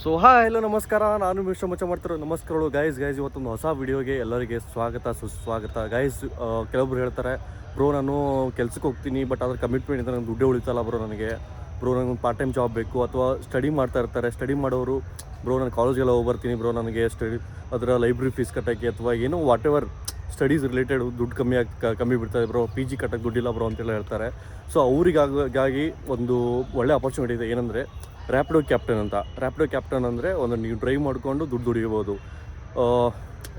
So hi hello ನಮಸ್ಕಾರ, ನಾನು ಮಿಶ್ರ ಮಚ್ಚ ಮಾಡ್ತಿರೋ ನಮಸ್ಕಾರಗಳು ಗೈಸ್. ಇವತ್ತೊಂದು ಹೊಸ ವಿಡಿಯೋಗೆ ಎಲ್ಲರಿಗೆ ಸ್ವಾಗತ ಸುಸ್ವಾಗತ ಗೈಸ್. ಕೆಲವೊಬ್ರು ಹೇಳ್ತಾರೆ, ಬ್ರೋ ನಾನು ಕೆಲ್ಸಕ್ಕೆ ಹೋಗ್ತೀನಿ ಬಟ್ ಅದ್ರ ಕಮಿಟ್ಮೆಂಟ್ ಇದೆ, ನನಗೆ ದುಡ್ಡೇ ಉಳಿತಲ್ಲ ಬ್ರೋ ನನಗೆ. ಬ್ರೋ ನನಗೆ ಪಾರ್ಟ್ ಟೈಮ್ ಜಾಬ್ ಬೇಕು. ಅಥವಾ ಸ್ಟಡಿ ಮಾಡ್ತಾ ಇರ್ತಾರೆ, ಸ್ಟಡಿ ಮಾಡೋರು ಬ್ರೋ ನಾನು ಕಾಲೇಜ್ಗೆಲ್ಲ ಹೋಗಿ ಬರ್ತೀನಿ ಬ್ರೋ, ನನಗೆ ಸ್ಟಡಿ ಅದರ ಲೈಬ್ರರಿ ಫೀಸ್ ಕಟ್ಟೋಕ್ಕೆ ಅಥವಾ ಏನೋ ವಾಟ್ ಎವರ್ ಸ್ಟಡೀಸ್ ರಿಲೇಟೆಡ್ ದುಡ್ಡು ಕಮ್ಮಿ ಬಿಡ್ತಾರೆ ಬ್ರೋ, ಪಿ ಜಿ ಕಟ್ಟಕ್ಕೆ ದುಡ್ಡಿಲ್ಲ ಬ್ರೋ ಅಂತೆಲ್ಲ ಹೇಳ್ತಾರೆ. ಸೊ ಅವರಿಗಾಗಿ ಒಂದು ಒಳ್ಳೆ ಆಪರ್ಚುನಿಟಿ ಇದೆ. ಏನಂದರೆ ರ್ಯಾಪಿಡೋ ಕ್ಯಾಪ್ಟನ್ ಅಂತ. ರ್ಯಾಪಿಡೋ ಕ್ಯಾಪ್ಟನ್ ಅಂದರೆ ಒಂದು ನೀವು ಡ್ರೈವ್ ಮಾಡಿಕೊಂಡು ದುಡ್ಡು ದುಡಿಬೋದು.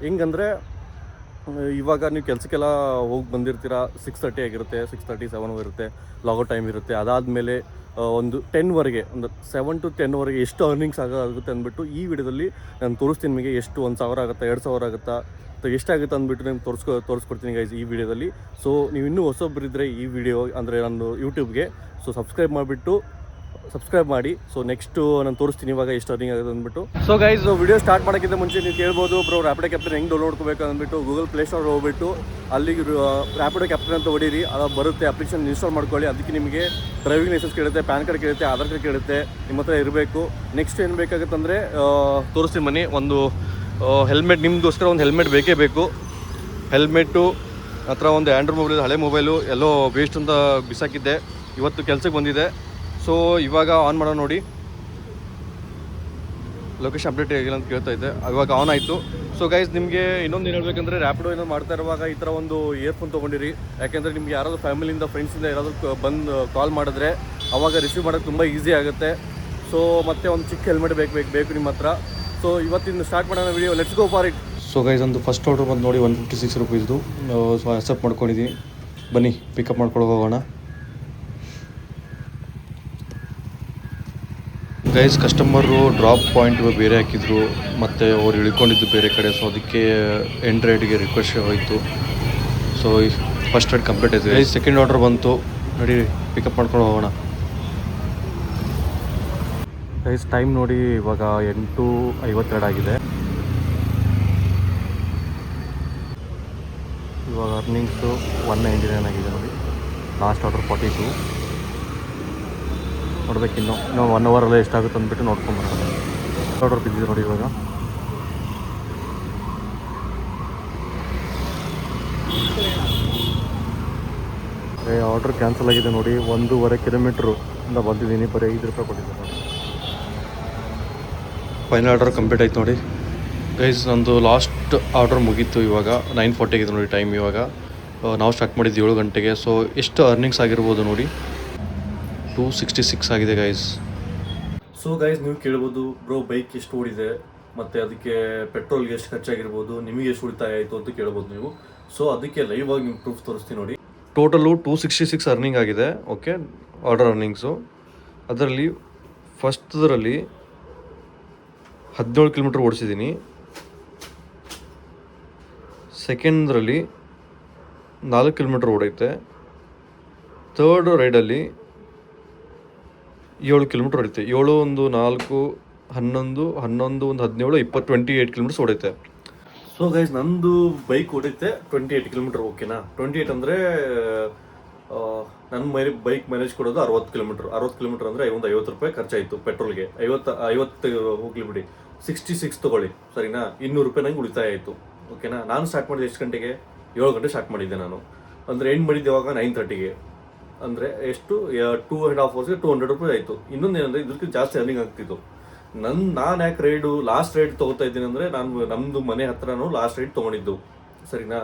ಹೆಂಗಂದರೆ ಇವಾಗ ನೀವು ಕೆಲಸಕ್ಕೆಲ್ಲ ಹೋಗಿ ಬಂದಿರ್ತೀರ, 6:30 ಆಗಿರುತ್ತೆ, 6:30 7 ಇರುತ್ತೆ, ಲಾಗೋ ಟೈಮ್ ಇರುತ್ತೆ. ಅದಾದಮೇಲೆ ಒಂದು 10ವರೆಗೆ, ಒಂದು 7 to 10ವರೆಗೆ ಎಷ್ಟು ಅರ್ನಿಂಗ್ಸ್ ಆಗುತ್ತೆ ಅಂದ್ಬಿಟ್ಟು ಈ ವಿಡಿಯೋದಲ್ಲಿ ನಾನು ತೋರಿಸ್ತೀನಿ ನಿಮಗೆ. ಎಷ್ಟು 1,000 ಆಗುತ್ತಾ, 2,000 ಆಗುತ್ತಾ, ಎಷ್ಟಾಗುತ್ತೆ ಅಂದ್ಬಿಟ್ಟು ನಾನು ತೋರಿಸ್ಕೊಡ್ತೀನಿ ಗೈಸ್ ಈ ವಿಡಿಯೋದಲ್ಲಿ. ಸೊ ನೀವು ಇನ್ನೂ ಹೊಸೊಬ್ಬರಿದ್ದರೆ ಈ ವಿಡಿಯೋ ಅಂದರೆ ನನ್ನ ಯೂಟ್ಯೂಬ್ಗೆ ಸಬ್ಸ್ಕ್ರೈಬ್ ಮಾಡಿ. ಸೊ ನೆಕ್ಸ್ಟು ನಾನು ತೋರಿಸ್ತೀನಿ ಇವಾಗ ಎಷ್ಟು ಅರ್ನಿಂಗ್ ಆಗುತ್ತೆ ಅಂದ್ಬಿಟ್ಟು. ಸೊ ಗೈಸ್, ವಿಡಿಯೋ ಸ್ಟಾರ್ಟ್ ಮಾಡೋಕ್ಕಿಂತ ಮುಂಚೆ ನೀವು ಕೇಳ್ಬೋದು, ಬ್ರೋ ರ್ಯಾಪಿಡೋ ಕ್ಯಾಪ್ಟನ್ ಹೆಂಗೆ ಡೌನ್ಲೋಡ್ ಮಾಡ್ಕೋಬೇಕು ಅಂದ್ಬಿಟ್ಟು ಗೂಗಲ್ ಪ್ಲೇಸ್ಟೋರ್ ಹೋಗ್ಬಿಟ್ಟು ಅಲ್ಲಿಗೆ ರ್ಯಾಪಿಡೋ ಕ್ಯಾಪ್ಟನ್ ಅಂತ ಹೊಡೀರಿ, ಅದು ಬರುತ್ತೆ. ಅಪ್ಲಿಕೇಶನ್ ಇನ್ಸ್ಟಾಲ್ ಮಾಡ್ಕೊಳ್ಳಿ. ಅದಕ್ಕೆ ನಿಮಗೆ ಡ್ರೈವಿಂಗ್ ಲೈಸೆನ್ಸ್ ಕೇಳುತ್ತೆ, ಪ್ಯಾನ್ ಕಾರ್ಡ್ ಕೇಳುತ್ತೆ, ಆಧಾರ್ ಕಾರ್ಡ್ ಕೇಳುತ್ತೆ, ನಿಮ್ಮ ಹತ್ರ ಇರಬೇಕು. ನೆಕ್ಸ್ಟ್ ಏನು ಬೇಕಾಗುತ್ತೆ ಅಂದರೆ ತೋರಿಸ್ತೀನಿ ಬನ್ನಿ. ಒಂದು ಹೆಲ್ಮೆಟ್, ನಿಮಗೋಸ್ಕರ ಒಂದು ಹೆಲ್ಮೆಟ್ ಬೇಕೇ ಬೇಕು. ಹೆಲ್ಮೆಟ್ಟು ಹತ್ರ ಒಂದು ಆ್ಯಂಡ್ರಾಯ್ಡ್ ಮೊಬೈಲ್, ಹಳೆ ಮೊಬೈಲು ಎಲ್ಲೋ ವೇಸ್ಟ್ ಅಂತ ಬಿಸಾಕಿದ್ದೆ, ಇವತ್ತು ಕೆಲಸಕ್ಕೆ ಬಂದಿದೆ. ಸೊ ಇವಾಗ ಆನ್ ಮಾಡೋಣ ನೋಡಿ. ಲೊಕೇಶನ್ ಅಪ್ಡೇಟ್ ಆಗಿಲ್ಲ ಅಂತ ಕೇಳ್ತಾ ಇದ್ದೆ, ಇವಾಗ ಆನ್ ಆಯಿತು. ಸೊ ಗೈಸ್, ನಿಮಗೆ ಇನ್ನೊಂದು ಏನು ಹೇಳಬೇಕಂದ್ರೆ, ರ್ಯಾಪಿಡೋ ಏನೋ ಮಾಡ್ತಾ ಇರುವಾಗ ಈ ಥರ ಒಂದು ಇಯರ್ಫೋನ್ ತೊಗೊಂಡಿರಿ. ಯಾಕೆಂದರೆ ನಿಮ್ಗೆ ಯಾರಾದರೂ ಫ್ಯಾಮಿಲಿಯಿಂದ, ಫ್ರೆಂಡ್ಸಿಂದ ಯಾರಾದರೂ ಬಂದು ಕಾಲ್ ಮಾಡಿದ್ರೆ ಅವಾಗ ರಿಸೀವ್ ಮಾಡೋಕ್ಕೆ ತುಂಬ ಈಸಿ ಆಗುತ್ತೆ. ಸೊ ಮತ್ತು ಒಂದು ಚಿಕ್ಕ ಹೆಲ್ಮೆಟ್ ಬೇಕು ನಿಮ್ಮ ಹತ್ರ. ಸೊ ಇವತ್ತಿನ ಸ್ಟಾರ್ಟ್ ಮಾಡೋಣ video, let's go for it. So guys, ಒಂದು ಫಸ್ಟ್ ಆರ್ಡರ್ ಬಂದು ನೋಡಿ 156 ರೂಪೀಸ್ದು. ಸೊ ಅಕ್ಸೆಪ್ಟ್ ಮಾಡ್ಕೊಂಡಿದ್ದೀನಿ, ಬನ್ನಿ ಪಿಕಪ್ ಮಾಡ್ಕೊಂಡು ಹೋಗೋಣ. ಗೈಸ್, ಕಸ್ಟಮರು ಡ್ರಾಪ್ ಪಾಯಿಂಟ್ ಬೇರೆ ಹಾಕಿದ್ರು, ಮತ್ತು ಅವ್ರು ಇಳ್ಕೊಂಡಿದ್ದು ಬೇರೆ ಕಡೆ. ಸೊ ಅದಕ್ಕೆ ಎಂಡ್ ರೈಡ್ಗೆ ರಿಕ್ವೆಸ್ಟ್ ಹೋಯಿತು. ಸೊ ಫಸ್ಟ್ ರೈಡ್ ಕಂಪ್ಲೀಟ್ ಆಯಿತು ಗೈಸ್. ಸೆಕೆಂಡ್ ಆರ್ಡರ್ ಬಂತು, ನೋಡಿ ಪಿಕಪ್ ಮಾಡ್ಕೊಂಡು ಹೋಗೋಣ ಗೈಸ್. ಟೈಮ್ ನೋಡಿ ಇವಾಗ 8:52 ಆಗಿದೆ. ಇವಾಗ ಅರ್ನಿಂಗ್ಸು 199 ಆಗಿದೆ ನೋಡಿ. Last order 42. ನೋಡ್ಬೇಕು ಇನ್ನೂ 1 ಅವರಲ್ಲಿ ಎಷ್ಟಾಗುತ್ತೆ ಅಂದ್ಬಿಟ್ಟು ನೋಡ್ಕೊಂಬರೋಣ. ಆರ್ಡರ್ ಬಿದ್ದಿದೆ ನೋಡಿ ಇವಾಗ. ಆರ್ಡರ್ ಕ್ಯಾನ್ಸಲ್ ಆಗಿದೆ ನೋಡಿ. 1.5 ಕಿಲೋಮೀಟ್ರು ಇಂದ ಬಂದಿದ್ದೀನಿ, ಬರೀ 5 ರೂಪಾಯಿ ಕೊಟ್ಟಿದ್ದೆ ನೋಡಿ. ಫೈನಲ್ ಆರ್ಡರ್ ಕಂಪ್ಲೀಟ್ ಆಯ್ತು ನೋಡಿ ಗೈಸ್. ನಂದು ಲಾಸ್ಟ್ ಆರ್ಡರ್ ಮುಗೀತು. ಇವಾಗ 9:40 ಆಗಿದೆ ನೋಡಿ ಟೈಮ್. ಇವಾಗ ನಾವು ಸ್ಟಾರ್ಟ್ ಮಾಡಿದ್ದು 7 ಗಂಟೆಗೆ. ಸೊ ಎಷ್ಟು ಅರ್ನಿಂಗ್ಸ್ ಆಗಿರ್ಬೋದು ನೋಡಿ, 266 ಆಗಿದೆ ಗೈಸ್. ಸೊ ಗೈಸ್, ನೀವು ಕೇಳ್ಬೋದು, ಬ್ರೋ ಬೈಕ್ ಎಷ್ಟು ಓಡಿದೆ ಮತ್ತು ಅದಕ್ಕೆ ಪೆಟ್ರೋಲ್ಗೆ ಎಷ್ಟು ಖರ್ಚಾಗಿರ್ಬೋದು, ನಿಮಗೆ ಎಷ್ಟು ಉಳಿತಾಯ ಆಯಿತು ಅಂತ ಕೇಳ್ಬೋದು ನೀವು. ಸೊ ಅದಕ್ಕೆ ಲೈವ್ ಆಗಿ ನಿಮ್ಗೆ ಪ್ರೂಫ್ ತೋರಿಸ್ತೀನಿ ನೋಡಿ. ಟೋಟಲು 266 ಅರ್ನಿಂಗ್ ಆಗಿದೆ. Okay, order earnings. ಅದರಲ್ಲಿ ಫಸ್ಟ್ದರಲ್ಲಿ 17 ಕಿಲೋಮೀಟ್ರ್ ಓಡಿಸಿದ್ದೀನಿ. ಸೆಕೆಂಡ್ರಲ್ಲಿ 4 ಕಿಲೋಮೀಟ್ರ್ ಓಡೈತೆ. ಥರ್ಡ್ ರೈಡಲ್ಲಿ 7 ಕಿಲೋಮೀಟ್ರ್ ಹೊಡಿತೆ. 7 1 4 11 11 1 17 20 28 ಕಿಲೋಮೀಟರ್ಸ್ ಹೊಡೈತೆ. ಸೊ ಗೈಸ್, ನಂದು ಬೈಕ್ ಹೊಡೈತೆ 28 ಕಿಲೋಮೀಟ್ರ್. ಓಕೆನಾ, 28 ಅಂದರೆ ನನ್ನ ಬೈಕ್ ಮೈಲೇಜ್ ಕೊಡೋದು 60 ಕಿಲೋಮೀಟ್ರ್. 60 ಕಿಲೋಮೀಟ್ರ್ ಅಂದರೆ ಒಂದು 50 ರೂಪಾಯಿ ಖರ್ಚಾಯಿತು ಪೆಟ್ರೋಲ್ಗೆ. 50 ಹೋಗ್ಲಿ ಬಿಡಿ, 66 ತೊಗೊಳ್ಳಿ ಸರಿನಾ. 200 ರೂಪಾಯಿ ನಂಗೆ ಉಳಿತಾಯ ಆಯಿತು. ಓಕೆನಾ. ನಾನು ಸ್ಟಾರ್ಟ್ ಮಾಡಿದೆ ಎಷ್ಟು ಗಂಟೆಗೆ? 7 ಗಂಟೆ ಸ್ಟಾರ್ಟ್ ಮಾಡಿದ್ದೆ ನಾನು. ಅಂದರೆ ಎಂಡ್ ಮಾಡಿದ್ದೆ ಇವಾಗ 9:30ಗೆ. ಅಂದರೆ ಎಷ್ಟು 2.5 ಅವರ್ಸ್ಗೆ 200 ರೂಪಾಯಿ ಆಯಿತು. ಇನ್ನೊಂದು ಏನಂದರೆ, ಇದಕ್ಕೆ ಜಾಸ್ತಿ ಅರ್ನಿಂಗ್ ಆಗ್ತಿತ್ತು. ನಾನು ಯಾಕೆ ಲಾಸ್ಟ್ ರೈಡ್ ತೊಗೋತಾ ಇದ್ದೀನಿ ಅಂದರೆ, ನಮ್ಮದು ಮನೆ ಹತ್ರನೂ ಲಾಸ್ಟ್ ರೈಡ್ ತೊಗೊಂಡಿದ್ದು ಸರಿನಾ.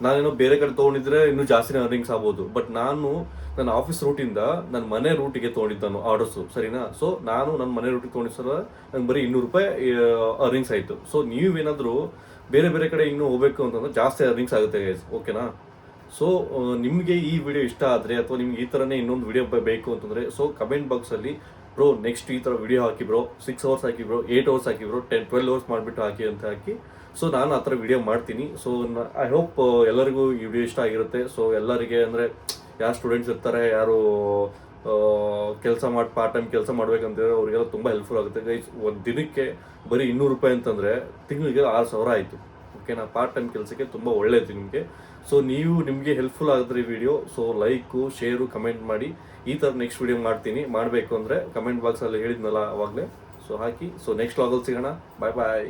ನಾನೇನೋ ಬೇರೆ ಕಡೆ ತೊಗೊಂಡಿದ್ರೆ ಇನ್ನೂ ಜಾಸ್ತಿನೇ ಅರ್ನಿಂಗ್ಸ್ ಆಗ್ಬೋದು. ಬಟ್ ನಾನು ನನ್ನ ಆಫೀಸ್ ರೂಟಿಂದ ನನ್ನ ಮನೆ ರೂಟಿಗೆ ತೊಗೊಂಡಿದ್ದು ಆರ್ಡರ್ಸು ಸರಿನಾ. ಸೊ ನಾನು ನನ್ನ ಮನೆ ರೂಟಿಗೆ ತೊಗೊಂಡಿದ್ರೆ ನಂಗೆ ಬರೀ 200 ರೂಪಾಯಿ ಅರ್ನಿಂಗ್ಸ್ ಆಯಿತು. ಸೊ ನೀವೇನಾದರೂ ಬೇರೆ ಕಡೆ ಇನ್ನೂ ಹೋಗಬೇಕು ಅಂತಂದ್ರೆ ಜಾಸ್ತಿ ಅರ್ನಿಂಗ್ಸ್ ಆಗುತ್ತೆ ಗೈಸ್. ಓಕೆನಾ. ಸೊ ನಿಮಗೆ ಈ ವಿಡಿಯೋ ಇಷ್ಟ ಆದರೆ, ಅಥವಾ ನಿಮ್ಗೆ ಈ ಥರನೇ ಇನ್ನೊಂದು ವಿಡಿಯೋ ಬೇಕು ಅಂತಂದರೆ, ಸೊ ಕಮೆಂಟ್ ಬಾಕ್ಸಲ್ಲಿ ಬ್ರೋ ನೆಕ್ಸ್ಟ್ ಈ ಥರ ವಿಡಿಯೋ ಹಾಕಿ ಬ್ರೋ, 6 ಅವರ್ಸ್ ಹಾಕಿ ಬ್ರೋ, 8 ಅವರ್ಸ್ ಹಾಕಿ ಬ್ರೋ, 12 ಅವರ್ಸ್ ಮಾಡಿಬಿಟ್ಟು ಹಾಕಿ ಅಂತ ಹಾಕಿ. ಸೊ ನಾನು ಆ ಥರ ವಿಡಿಯೋ ಮಾಡ್ತೀನಿ. ಸೊ ಐ ಹೋಪ್ ಎಲ್ಲರಿಗೂ ಈ ವಿಡಿಯೋ ಇಷ್ಟ ಆಗಿರುತ್ತೆ. ಸೊ ಎಲ್ಲರಿಗೆ ಅಂದರೆ ಯಾರು ಸ್ಟೂಡೆಂಟ್ಸ್ ಇರ್ತಾರೆ, ಯಾರು ಪಾರ್ಟ್ ಟೈಮ್ ಕೆಲಸ ಮಾಡ್ಬೇಕಂತೇಳಿ ಅವರಿಗೆಲ್ಲ ತುಂಬ ಹೆಲ್ಪ್ಫುಲ್ ಆಗುತ್ತೆ ಗೈಸ್. ಒಂದು ದಿನಕ್ಕೆ ಬರೀ 200 ರೂಪಾಯಿ ಅಂತಂದರೆ ತಿಂಗಳಿಗೆ 6,000 ಆಯಿತು. ಓಕೆನಾ. ಪಾರ್ಟ್ ಟೈಮ್ ಕೆಲಸಕ್ಕೆ ತುಂಬ ಒಳ್ಳೆಯದು ನಿಮಗೆ. ಸೊ ನಿಮಗೆ ಹೆಲ್ಪ್ಫುಲ್ ಆಗಿದ್ರೆ ಈ video, so like, share, comment ಮಾಡಿ. ಈ ಥರ ನೆಕ್ಸ್ಟ್ ವಿಡಿಯೋ ಮಾಡಬೇಕು ಅಂದರೆ ಕಮೆಂಟ್ ಬಾಕ್ಸಲ್ಲಿ ಹೇಳಿದ್ನಲ್ಲ ಅವಾಗಲೇ. ಸೊ ಸೊ ಹಾಕಿ. ಸೊ ನೆಕ್ಸ್ಟ್ ವ್ಲಾಗಲ್ಲಿ ಸಿಗೋಣ. ಬಾಯ್ ಬಾಯ್.